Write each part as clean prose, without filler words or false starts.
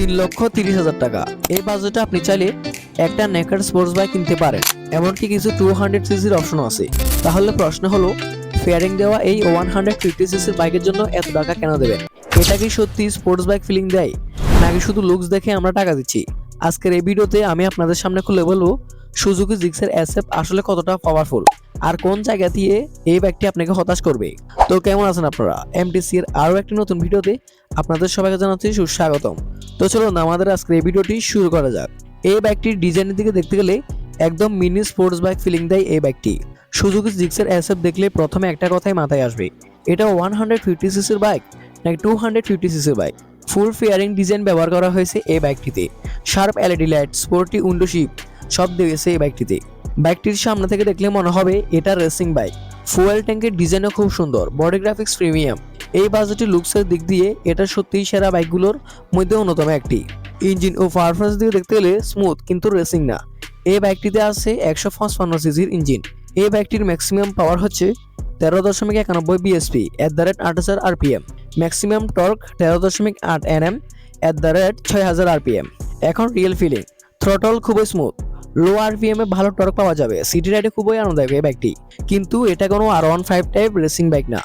3,30,000 টাকা। এই বাজেটে আপনি চাইলে একটা নেকার স্পোর্টস বাইক কিনতে পারেন, এমনকি কিছু 200 সিসির অপশনও আছে। তাহলে প্রশ্ন হলো, ফেয়ারিং দেওয়া এই 150 সিসির বাইকের জন্য এত টাকা কেন দেবেন? এটা কি সত্যি স্পোর্টস বাইক ফিলিং দেয়, নাকি শুধু লুকস দেখে আমরা টাকা দিচ্ছি? আজকের এই ভিডিওতে আমি আপনাদের সামনে খুলে বলবো সুজুকি জিক্সার SF আসলে কতটা পাওয়ারফুল, আর কোন জায়গা দিয়ে এই বাইকটি আপনাকে হতাশ করবে। তো কেমন আছেন আপনারা? MTC এর আরো একটি নতুন ভিডিওতে আপনাদের সবাইকে জানাচ্ছি সুস্বাগতম। তো চলুন আমাদের আজকের এই ভিডিওটি শুরু করা যাক। এই বাইকটির ডিজাইনের দিকে দেখতে গেলে একদম মিনি স্পোর্টস বাইক ফিলিং দেয় এই বাইকটি। সুজুকি জিক্সার SF দেখলে প্রথমে একটা কথাই মাথায় আসবে, এটা 150 সিসির বাইক নাকি 250 সিসির বাইক। ফুল ফেয়ারিং ডিজাইন ব্যবহার করা হয়েছে এই বাইকটিতে, sharp LED light, sporty windshield সব দিয়েছে এই বাইকটিতে। বাইকটির সামনে থেকে দেখলে মনে হবে এটা রেসিং বাইক। ফুয়েল ট্যাঙ্কের ডিজাইনও খুব সুন্দর, বডি গ্রাফিক্স প্রিমিয়াম। এই বাজেটের লুকসের দিক দিয়ে এটা সত্যিই সেরা বাইকগুলোর মধ্যে অন্যতম একটি। ইঞ্জিন ও পারফরমেন্স দিকে দেখতে গেলে স্মুথ কিন্তু রেসিং না। এই বাইকটিতে আছে 155 সিসির ইঞ্জিন। এই বাইকটির ম্যাক্সিমাম পাওয়ার হচ্ছে 13.91 bhp @8000 rpm, maximum torque 13.8 Nm @6000 rpm। এখন রিয়েল ফিলিং, থ্রটল খুবই স্মুথ, লো RPM এ ভালো টর্ক পাওয়া যাবে, সিটি রাইডে খুবই আনন্দদায়ক এই বাইকটি। কিন্তু এটা কোনো R15 টাইপ রেসিং বাইক না,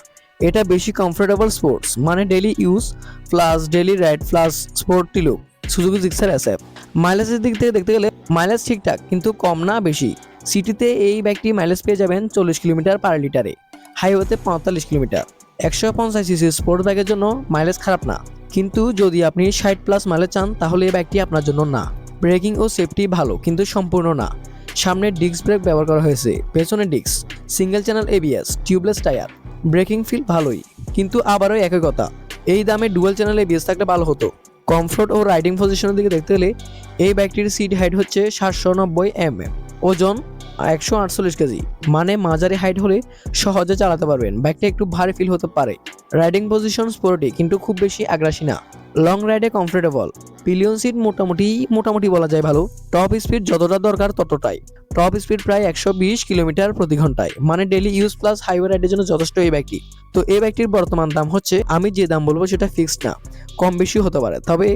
এটা বেশি কমফোর্টেবল স্পোর্টস, মানে daily use plus daily ride plus sporty look. Suzuki Gixxer SF মাইলেজের দিক থেকে দেখতে গেলে মাইলেজ ঠিকঠাক কিন্তু কম না বেশি। সিটিতে এই বাইকটি মাইলেজ পেয়ে যাবেন 40 কিলোমিটার পার লিটারে, হাইওয়েতে 45 কিলোমিটার। 150 সিসি স্পোর্টস বাইকের জন্য মাইলেজ খারাপ না, কিন্তু যদি আপনি 60+ মাইলেজ চান তাহলে এই বাইকটি আপনার জন্য না। ব্রেকিং ও সেফটি ভালো কিন্তু সম্পূর্ণ না। সামনে ডিস্ক ব্রেক ব্যবহার করা হয়েছে, পেছনে disc, single channel ABS, tubeless tyre. Braking feel ভালোই, কিন্তু আবারও একই কথা, এই দামে ডুয়াল চ্যানেল ABS থাকলে ভালো হতো। কমফোর্ট ও রাইডিং পজিশনের দিকে দেখতে গেলে এই বাইকটির সিট হাইট হচ্ছে 790 mm, ওজন 148 কেজি, মানে মাঝারি হাইট হলে সহজে চালাতে পারবেন। বাইকটা একটু ভারী ফিল হতে পারে। রাইডিং পজিশন স্পোর্টি কিন্তু খুব বেশি আগ্রাসী না। লং রাইডে কমফোর্টেবল, পিলিয়ন সিট মোটামুটি বলা যায় ভালো। টপ স্পিড যতটা দরকার ততটাই, টপ স্পিড প্রায় 120 কিলোমিটার প্রতি ঘন্টায়, মানে ডেইলি ইউজ প্লাস হাইওয়ে রাইডের জন্য যথেষ্ট এই বাইকটি। তো এই বাইকটির বর্তমান দাম হচ্ছে, আমি যে দাম বলবো সেটা ফিক্সড না, কম বেশি হতে পারে, তবে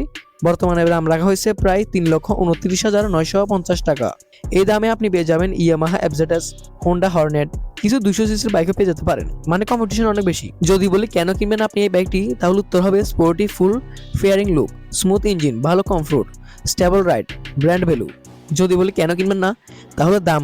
বর্তমানে দাম রাখা হয়েছে প্রায় 3,29,950 টাকা। এই দামে আপনি পেয়ে যাবেন ইয়ামাহা FZS, হোন্ডা হর্নেট, কিছু 200 সিসির বাইকও পেয়ে যেতে পারেন, মানে কম্পিটিশন অনেক বেশি। যদি বলি কেন কিনবেন আপনি এই বাইকটি, তাহলে উত্তর হবে স্পোর্টি ফুল ফেয়ারিং লুক, স্মুথ ইঞ্জিন, ভালো comfort, stable ride, brand value. যদি বলি কেন কিনবেন না, তাহলে দাম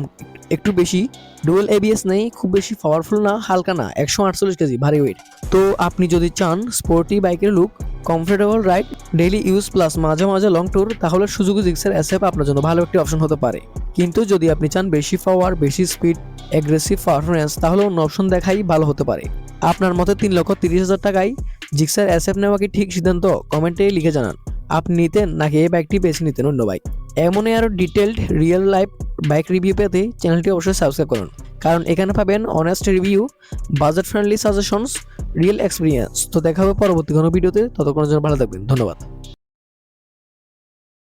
একটু বেশি, ডুয়াল ABS নেই, খুব বেশি পাওয়ারফুল না, হালকা না, 148 কেজি ভারী ওয়েট। তো আপনি যদি চান স্পোর্টি বাইকের look, comfortable ride, daily use plus মাঝে মাঝে লং ট্যুর, তাহলে সুজুকি জিক্সার SF আপনার জন্য ভালো একটি অপশন হতে পারে। কিন্তু যদি আপনি চান বেশি পাওয়ার, বেশি স্পিড, অ্যাগ্রেসিভ পারফরমেন্স, তাহলে অন্য অপশন দেখাই ভালো হতে পারে। আপনার মতে 3,30,000 টাকায় জিক্সার SF নেওয়া কি ঠিক সিদ্ধান্ত? কমেন্টে লিখে জানান আপনি নিতেন নাকি এই বাইকটি বেছে নিতেন অন্য বাইক। এমনই আরও detailed real life bike review পেতে চ্যানেলটি অবশ্যই সাবস্ক্রাইব করুন, কারণ এখানে পাবেন honest review, budget friendly suggestions, real experience. তো দেখা হবে পরবর্তী কোনো ভিডিওতে, ততক্ষণের জন্য ভালো থাকবেন, ধন্যবাদ।